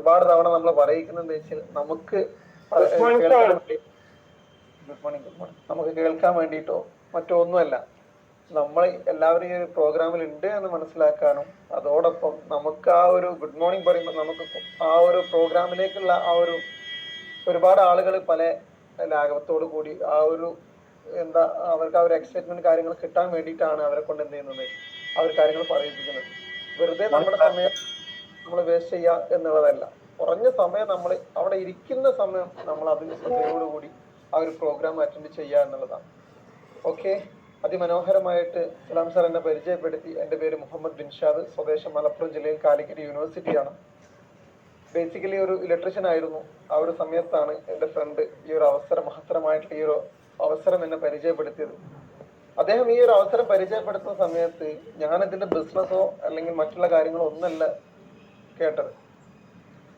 ഒരുപാട് തവണ നമ്മൾ പറയിക്കുന്നത് വെച്ചാൽ നമുക്ക് കേൾക്കാൻ വേണ്ടി ഗുഡ് മോർണിംഗ് നമുക്ക് കേൾക്കാൻ വേണ്ടിയിട്ടോ മറ്റോ ഒന്നുമല്ല. നമ്മൾ എല്ലാവരും ഈ ഒരു പ്രോഗ്രാമിൽ ഉണ്ട് എന്ന് മനസ്സിലാക്കാനും അതോടൊപ്പം നമുക്ക് ആ ഒരു ഗുഡ് മോർണിംഗ് പറയുമ്പോൾ നമുക്ക് ആ ഒരു പ്രോഗ്രാമിലേക്കുള്ള ആ ഒരു ഒരുപാട് ആളുകൾ പല ലാഘവത്തോടു കൂടി ആ ഒരു എന്താ അവർക്ക് ആ ഒരു എക്സൈറ്റ്മെന്റ് കാര്യങ്ങൾ കിട്ടാൻ വേണ്ടിയിട്ടാണ് അവരെ കൊണ്ട് എന്ത് ചെയ്യുന്നത്, ആ ഒരു കാര്യങ്ങൾ പറയിപ്പിക്കുന്നത്. വെറുതെ നമ്മുടെ സമയം നമ്മൾ വേസ്റ്റ് ചെയ്യുക എന്നുള്ളതല്ല. കുറഞ്ഞ സമയം നമ്മൾ അവിടെ ഇരിക്കുന്ന സമയം നമ്മൾ അതിന് ശ്രദ്ധയോടുകൂടി ആ ഒരു പ്രോഗ്രാം അറ്റൻഡ് ചെയ്യുക എന്നുള്ളതാണ്. ഓക്കെ, അതിമനോഹരമായിട്ട് സലാം സാർ എന്നെ പരിചയപ്പെടുത്തി. എൻ്റെ പേര് മുഹമ്മദ് ബിൻഷാദ്, സ്വദേശം മലപ്പുറം ജില്ലയിൽ കാലിക്കറ്റ് യൂണിവേഴ്സിറ്റിയാണ്. ബേസിക്കലി ഒരു ഇലക്ട്രീഷ്യൻ ആയിരുന്നു. ആ ഒരു സമയത്താണ് എൻ്റെ ഫ്രണ്ട് ഈ ഒരു മഹത്തരമായിട്ടുള്ള ഈ ഒരു അവസരം എന്നെ പരിചയപ്പെടുത്തിയത്. അദ്ദേഹം ഈ ഒരു അവസരം പരിചയപ്പെടുത്തുന്ന സമയത്ത് ഞാനതിന്റെ ബിസിനസ്സോ അല്ലെങ്കിൽ മറ്റുള്ള കാര്യങ്ങളോ ഒന്നല്ല കേട്ടത്.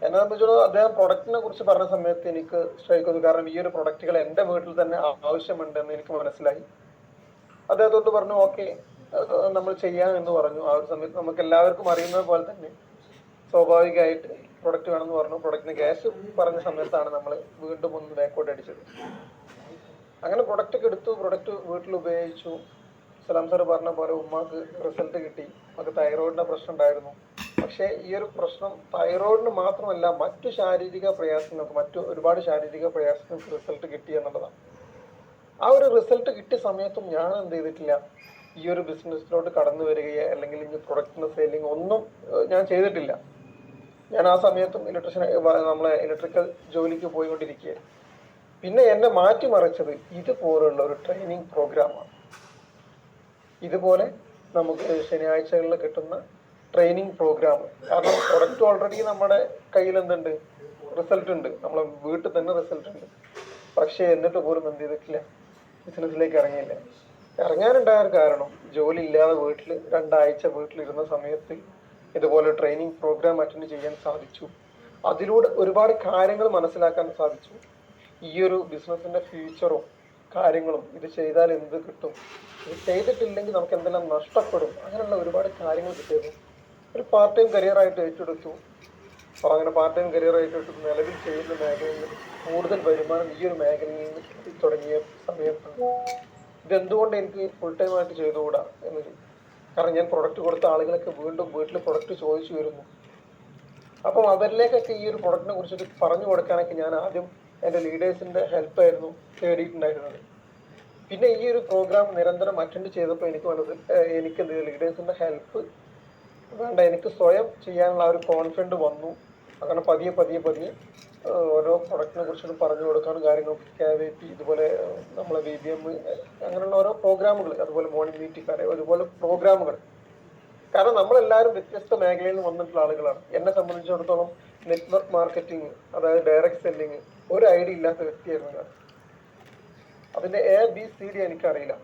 എന്നെ സംബന്ധിച്ചിടത്തോളം അദ്ദേഹം പ്രൊഡക്റ്റിനെ കുറിച്ച് പറഞ്ഞ സമയത്ത് എനിക്ക് സ്ട്രൈക്ക് ചെയ്തു. കാരണം ഈ ഒരു പ്രൊഡക്റ്റുകൾ എൻ്റെ വീട്ടിൽ തന്നെ ആവശ്യമുണ്ടെന്ന് എനിക്ക് മനസ്സിലായി. അദ്ദേഹത്തോട് പറഞ്ഞു ഓക്കെ നമ്മൾ ചെയ്യാം എന്ന് പറഞ്ഞു. ആ ഒരു സമയത്ത് നമുക്ക് എല്ലാവർക്കും അറിയുന്നത് പോലെ തന്നെ സ്വാഭാവികമായിട്ട് പ്രൊഡക്റ്റ് വേണമെന്ന് പറഞ്ഞു. പ്രൊഡക്റ്റിന് ക്യാഷ് പറഞ്ഞ സമയത്താണ് നമ്മൾ വീണ്ടും ഒന്ന് ബാക്കോട്ട് അടിച്ചത്. അങ്ങനെ പ്രൊഡക്റ്റ് ഒക്കെ എടുത്തു, പ്രൊഡക്റ്റ് വീട്ടിൽ ഉപയോഗിച്ചു. സലാം സാർ പറഞ്ഞ പോലെ ഉമ്മാക്ക് റിസൾട്ട് കിട്ടി. നമുക്ക് തൈറോയിഡിന്റെ പ്രശ്നം ഉണ്ടായിരുന്നു. പക്ഷേ ഈ ഒരു പ്രശ്നം തൈറോയിഡിന് മാത്രമല്ല മറ്റു ശാരീരിക പ്രയാസങ്ങൾക്ക്, മറ്റു ഒരുപാട് ശാരീരിക പ്രയാസങ്ങൾക്ക് റിസൾട്ട് കിട്ടി എന്നുള്ളതാണ്. ആ ഒരു റിസൾട്ട് കിട്ടിയ സമയത്തും ഞാൻ എന്ത് ചെയ്തിട്ടില്ല, ഈ ഒരു ബിസിനസ്സിലോട്ട് കടന്നു വരികയോ അല്ലെങ്കിൽ ഇനി പ്രൊഡക്റ്റിന് സെയിലിംഗ് ഒന്നും ഞാൻ ചെയ്തിട്ടില്ല. ഞാൻ ആ സമയത്തും നമ്മളെ ഇലക്ട്രിക്കൽ ജോലിക്ക് പോയിക്കൊണ്ടിരിക്കുകയാണ്. പിന്നെ എന്നെ മാറ്റിമറിച്ചത് ഇതുപോലുള്ള ഒരു ട്രെയിനിങ് പ്രോഗ്രാമാണ്. ഇതുപോലെ നമുക്ക് ശനിയാഴ്ചകളിൽ കിട്ടുന്ന ട്രെയിനിങ് പ്രോഗ്രാം. കാരണം പ്രൊഡക്റ്റ് ഓൾറെഡി നമ്മുടെ കയ്യിൽ എന്തുണ്ട്, റിസൾട്ട് ഉണ്ട്, നമ്മളെ വീട്ടിൽ തന്നെ റിസൾട്ട് ഉണ്ട്. പക്ഷേ എന്നിട്ട് പോലും എന്ത് ചെയ്തിട്ടില്ല, ബിസിനസ്സിലേക്ക് ഇറങ്ങിയില്ല. ഇറങ്ങാനുണ്ടായ ഒരു കാരണം ജോലി ഇല്ലാതെ വീട്ടിൽ 2 ആഴ്ച വീട്ടിലിരുന്ന സമയത്ത് ഇതുപോലെ ട്രെയിനിങ് പ്രോഗ്രാം അറ്റൻഡ് ചെയ്യാൻ സാധിച്ചു. അതിലൂടെ ഒരുപാട് കാര്യങ്ങൾ മനസ്സിലാക്കാൻ സാധിച്ചു. ഈ ഒരു ബിസിനസിന്റെ ഫ്യൂച്ചറും കാര്യങ്ങളും, ഇത് ചെയ്താൽ എന്ത് കിട്ടും, ഇത് ചെയ്തിട്ടില്ലെങ്കിൽ നമുക്ക് എന്തെല്ലാം നഷ്ടപ്പെടും, അങ്ങനെയുള്ള ഒരുപാട് കാര്യങ്ങൾ കിട്ടിയത് ഒരു പാർട്ട് ടൈം കരിയറായിട്ട് ഏറ്റെടുത്തു. അപ്പോൾ അങ്ങനെ പാർട്ട് ടൈം കരിയറായിട്ട് ഏറ്റെടുത്തു. നിലവിൽ ചെയ്യുന്ന മേഖലയിൽ കൂടുതൽ വരുമാനം ഈ ഒരു മേഖലയിൽ നിന്ന് കിട്ടി തുടങ്ങിയ സമയത്താണ് ഇതെന്തുകൊണ്ട് എനിക്ക് ഫുൾ ടൈം ആയിട്ട് ചെയ്തുകൂടാ എന്ന്. കാരണം ഞാൻ പ്രൊഡക്റ്റ് കൊടുത്ത ആളുകളൊക്കെ വീണ്ടും വീട്ടിൽ പ്രൊഡക്റ്റ് ചോദിച്ചു വരുന്നു. അപ്പം അവരിലേക്കൊക്കെ ഈ ഒരു പ്രൊഡക്റ്റിനെ കുറിച്ചിട്ട് പറഞ്ഞു കൊടുക്കാനൊക്കെ ഞാൻ ആദ്യം എൻ്റെ ലീഡേഴ്സിന്റെ ഹെൽപ്പായിരുന്നു തേടിയിട്ടുണ്ടായിരുന്നത്. പിന്നെ ഈ ഒരു പ്രോഗ്രാം നിരന്തരം അറ്റൻഡ് ചെയ്തപ്പോൾ എനിക്ക് എന്ത് ലീഡേഴ്സിന്റെ ഹെൽപ്പ് വേണ്ട, എനിക്ക് സ്വയം ചെയ്യാനുള്ള ആ ഒരു കോൺഫിഡൻറ്റ് വന്നു. അങ്ങനെ പതിയെ പതിയെ പതിയെ ഓരോ പ്രൊഡക്റ്റിനെ കുറിച്ചിട്ട് പറഞ്ഞു കൊടുക്കാനും കാര്യങ്ങളും, KVP ഇതുപോലെ നമ്മളെ VBM അങ്ങനെയുള്ള ഓരോ പ്രോഗ്രാമുകൾ, അതുപോലെ മോർണിംഗ് മീറ്റിംഗ് ഒരുപോലെ പ്രോഗ്രാമുകൾ. കാരണം നമ്മളെല്ലാവരും വ്യത്യസ്ത മേഖലയിൽ നിന്ന് വന്നിട്ടുള്ള ആളുകളാണ്. എന്നെ സംബന്ധിച്ചിടത്തോളം നെറ്റ്വർക്ക് മാർക്കറ്റിംഗ്, അതായത് ഡയറക്റ്റ് സെല്ലിങ്, ഒരു ഐഡിയ ഇല്ലാത്ത വ്യക്തിയായിരുന്നു ഞാൻ. അതിന്റെ ABCD എനിക്കറിയില്ല.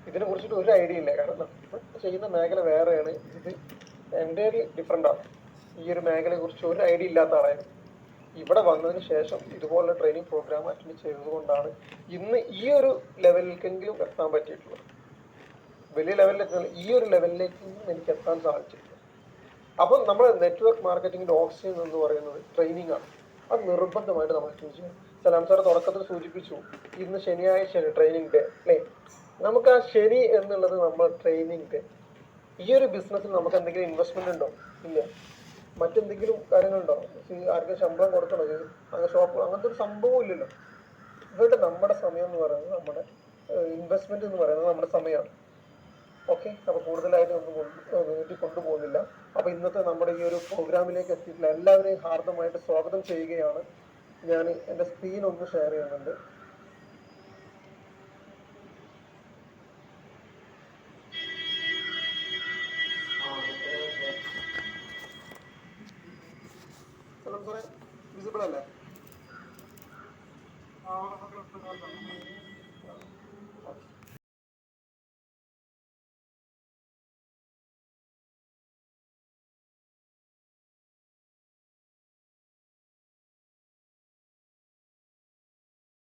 ഇതിനെ കുറിച്ചിട്ട് ഒരു ഐഡിയ ഇല്ല. കാരണം ചെയ്യുന്ന മേഖല വേറെയാണ്, ഇത് എൻ്റെ ഡിഫറെൻ്റ് ആണ്. ഈ ഒരു മേഖലയെ കുറിച്ച് ഒരു ഐഡിയ ഇല്ലാത്ത ആളായിരുന്നു. ഇവിടെ വന്നതിന് ശേഷം ഇതുപോലുള്ള ട്രെയിനിങ് പ്രോഗ്രാം അറ്റൻഡ് ചെയ്തതുകൊണ്ടാണ് ഇന്ന് ഈ ഒരു ലെവലിലേക്കെങ്കിലും എത്താൻ പറ്റിയിട്ടുള്ളത്. വലിയ ലെവലിലേക്ക്, ഈ ഒരു ലെവലിലേക്കെങ്കിലും എനിക്ക് എത്താൻ സാധിച്ചിട്ടുണ്ട്. അപ്പം നമ്മൾ നെറ്റ്വർക്ക് മാർക്കറ്റിംഗിന്റെ ഓക്സിജൻ എന്ന് പറയുന്നത് ട്രെയിനിങ് ആണ്. അത് നിർബന്ധമായിട്ട് നമ്മൾ അറ്റൻഡ് ചെയ്യണം. സലാം സാർ തുടക്കത്തിൽ സൂചിപ്പിച്ചു, ഇന്ന് ശനിയാഴ്ചയാണ് ട്രെയിനിങ് ഡേ അല്ലേ. നമുക്ക് ആ ശനി എന്നുള്ളത് നമ്മൾ ട്രെയിനിങ് ഡേ. ഈ ഒരു ബിസിനസ്സിൽ നമുക്ക് എന്തെങ്കിലും ഇൻവെസ്റ്റ്മെന്റ് ഉണ്ടോ? ഇല്ല. മറ്റെന്തെങ്കിലും കാര്യങ്ങളുണ്ടോ? ആർക്കും ശമ്പളം കൊടുക്കണോ? അങ്ങനെ ഷോപ്പ് അങ്ങനത്തെ ഒരു സംഭവം ഇല്ലല്ലോ. ഇവരുടെ നമ്മുടെ സമയം എന്ന് പറയുന്നത്, നമ്മുടെ ഇൻവെസ്റ്റ്മെന്റ് എന്ന് പറയുന്നത് നമ്മുടെ സമയമാണ്. ഓക്കെ, അപ്പൊ കൂടുതലായിട്ട് ഒന്നും നീട്ടി കൊണ്ടുപോകുന്നില്ല. അപ്പൊ ഇന്നത്തെ നമ്മുടെ ഈ ഒരു പ്രോഗ്രാമിലേക്ക് എത്തിയിട്ടുള്ള എല്ലാവരെയും ഹാർദമായിട്ട് സ്വാഗതം ചെയ്യുകയാണ്. ഞാൻ എൻ്റെ സ്ക്രീൻ ഒന്ന് ഷെയർ ചെയ്യുന്നുണ്ട്. വിസിബിൾ അല്ലേ?